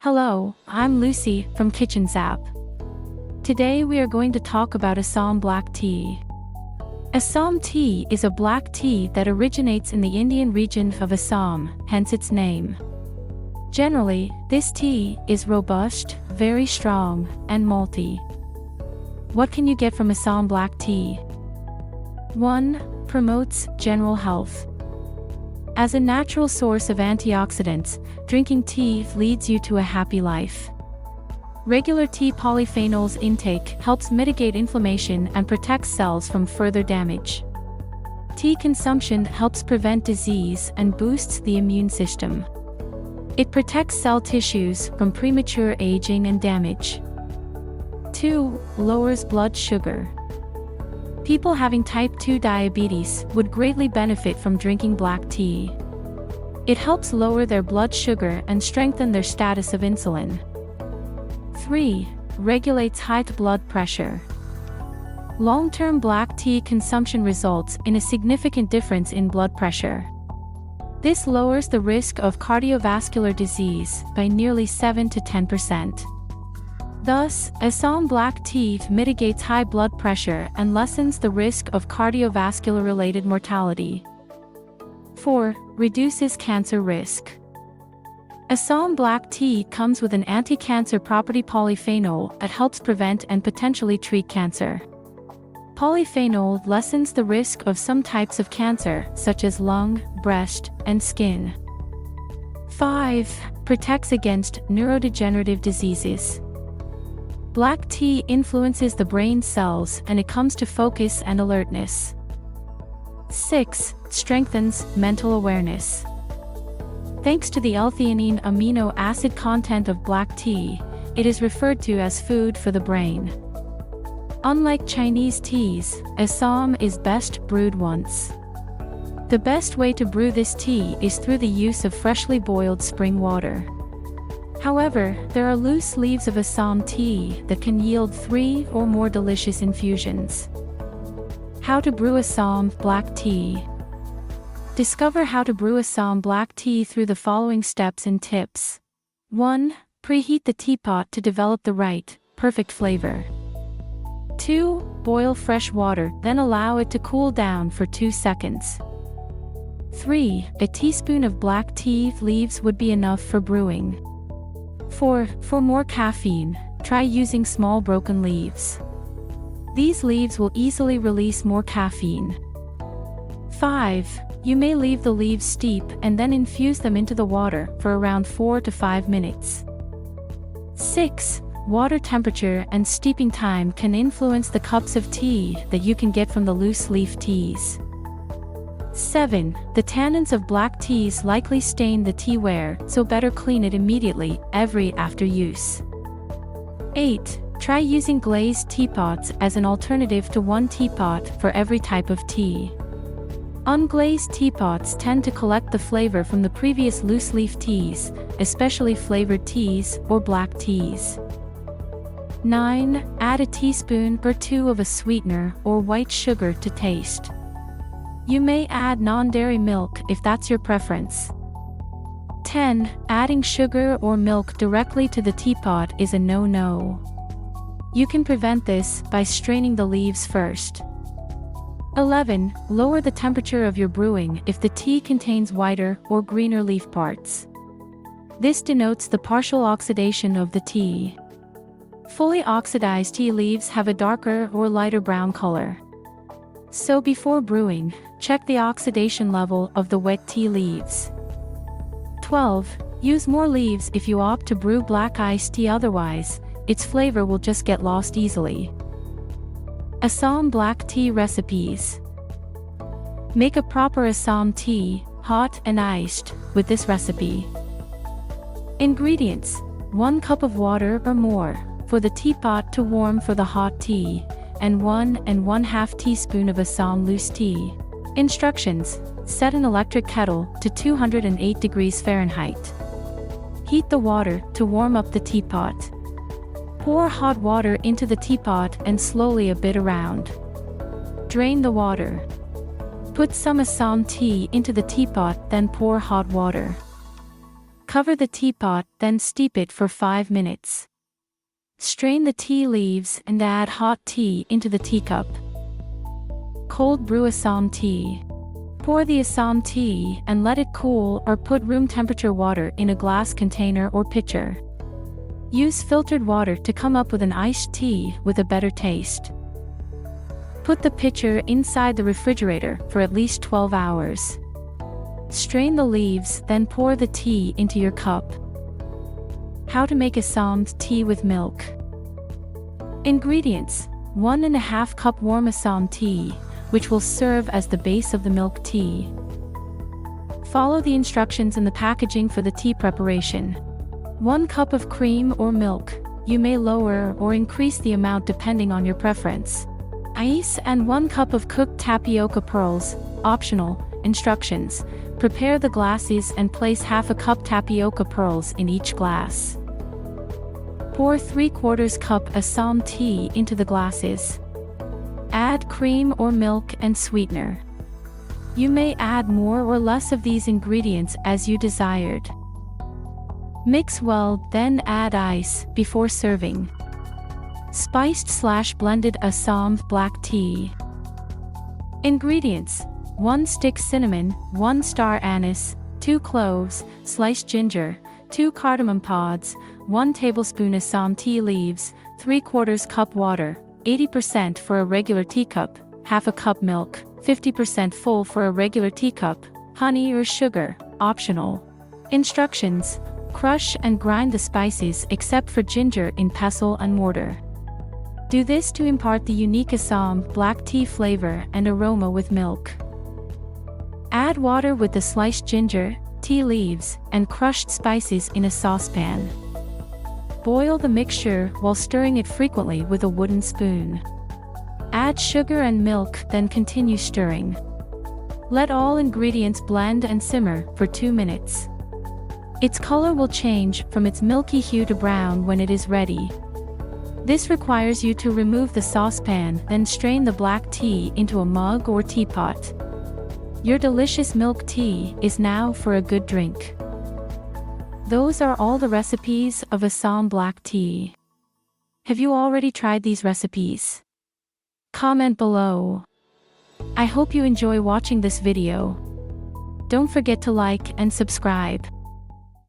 Hello, I'm Lucy from Kitchen Zap. Today we are going to talk about Assam Black Tea. Assam Tea is a black tea that originates in the Indian region of Assam, hence its name. Generally, this tea is robust, very strong, and malty. What can you get from Assam Black Tea? 1. Promotes general health. As a natural source of antioxidants, drinking tea leads you to a happy life. Regular tea polyphenols intake helps mitigate inflammation and protects cells from further damage. Tea consumption helps prevent disease and boosts the immune system. It protects cell tissues from premature aging and damage. 2. Lowers blood sugar. People having type 2 diabetes would greatly benefit from drinking black tea. It helps lower their blood sugar and strengthen their status of insulin. 3. Regulates high blood pressure. Long-term black tea consumption results in a significant difference in blood pressure. This lowers the risk of cardiovascular disease by nearly 7 to 10%. Thus, Assam Black Tea mitigates high blood pressure and lessens the risk of cardiovascular-related mortality. 4. Reduces cancer risk. Assam Black Tea comes with an anti-cancer property polyphenol that helps prevent and potentially treat cancer. Polyphenol lessens the risk of some types of cancer, such as lung, breast, and skin. 5. Protects against neurodegenerative diseases. Black tea influences the brain cells and it comes to focus and alertness. 6. Strengthens mental awareness. Thanks to the L-theanine amino acid content of black tea, it is referred to as food for the brain. Unlike Chinese teas, Assam is best brewed once. The best way to brew this tea is through the use of freshly boiled spring water. However, there are loose leaves of Assam tea that can yield 3 or more delicious infusions. How to brew Assam Black Tea. Discover how to brew Assam Black Tea through the following steps and tips. 1. Preheat the teapot to develop the right, perfect flavor. 2. Boil fresh water, then allow it to cool down for 2 seconds. 3. A teaspoon of black tea leaves would be enough for brewing. 4. For more caffeine, try using small broken leaves. These leaves will easily release more caffeine. 5. You may leave the leaves steep and then infuse them into the water for around 4 to 5 minutes. 6. Water temperature and steeping time can influence the cups of tea that you can get from the loose leaf teas. 7. The tannins of black teas likely stain the teaware, so better clean it immediately, after use. 8. Try using glazed teapots as an alternative to one teapot for every type of tea. Unglazed teapots tend to collect the flavor from the previous loose leaf teas, especially flavored teas or black teas. 9. Add a teaspoon or 2 of a sweetener or white sugar to taste. You may add non-dairy milk if that's your preference. 10. Adding sugar or milk directly to the teapot is a no-no. You can prevent this by straining the leaves first. 11. Lower the temperature of your brewing if the tea contains whiter or greener leaf parts. This denotes the partial oxidation of the tea. Fully oxidized tea leaves have a darker or lighter brown color. So before brewing, check the oxidation level of the wet tea leaves. 12. Use more leaves if you opt to brew black iced tea, otherwise, its flavor will just get lost easily. Assam Black Tea recipes. Make a proper Assam tea, hot and iced, with this recipe. Ingredients: 1 cup of water or more, for the teapot to warm for the hot tea, and 1 1/2 teaspoon of Assam loose tea. Instructions: set an electric kettle to 208 degrees Fahrenheit. Heat the water to warm up the teapot. Pour hot water into the teapot and slowly a bit around. Drain the water. Put some Assam tea into the teapot, then pour hot water. Cover the teapot, then steep it for 5 minutes. Strain the tea leaves and add hot tea into the teacup. Cold brew Assam tea. Pour the Assam tea and let it cool or put room temperature water in a glass container or pitcher. Use filtered water to come up with an iced tea with a better taste. Put the pitcher inside the refrigerator for at least 12 hours. Strain the leaves, then pour the tea into your cup. How to make Assam tea with milk. Ingredients: 1½ cup warm Assam tea, which will serve as the base of the milk tea. Follow the instructions in the packaging for the tea preparation. 1 cup of cream or milk. You may lower or increase the amount depending on your preference. Ice and 1 cup of cooked tapioca pearls, optional. Instructions: prepare the glasses and place ½ cup tapioca pearls in each glass. Pour 3/4 cup Assam tea into the glasses. Add cream or milk and sweetener. You may add more or less of these ingredients as you desired. Mix well, then add ice before serving. Spiced/blended Assam Black Tea. Ingredients: 1 stick cinnamon, 1 star anise, 2 cloves, sliced ginger, 2 cardamom pods, 1 tablespoon Assam tea leaves, 3/4 cup water, 80% for a regular teacup, ½ cup milk, 50% full for a regular teacup, honey or sugar, optional. Instructions: crush and grind the spices except for ginger in pestle and mortar. Do this to impart the unique Assam Black Tea flavor and aroma with milk. Add water with the sliced ginger, tea leaves, and crushed spices in a saucepan. Boil the mixture while stirring it frequently with a wooden spoon. Add sugar and milk, then continue stirring. Let all ingredients blend and simmer for 2 minutes. Its color will change from its milky hue to brown when it is ready. This requires you to remove the saucepan, then strain the black tea into a mug or teapot. Your delicious milk tea is now for a good drink. Those are all the recipes of Assam Black Tea. Have you already tried these recipes? Comment below. I hope you enjoy watching this video. Don't forget to like and subscribe.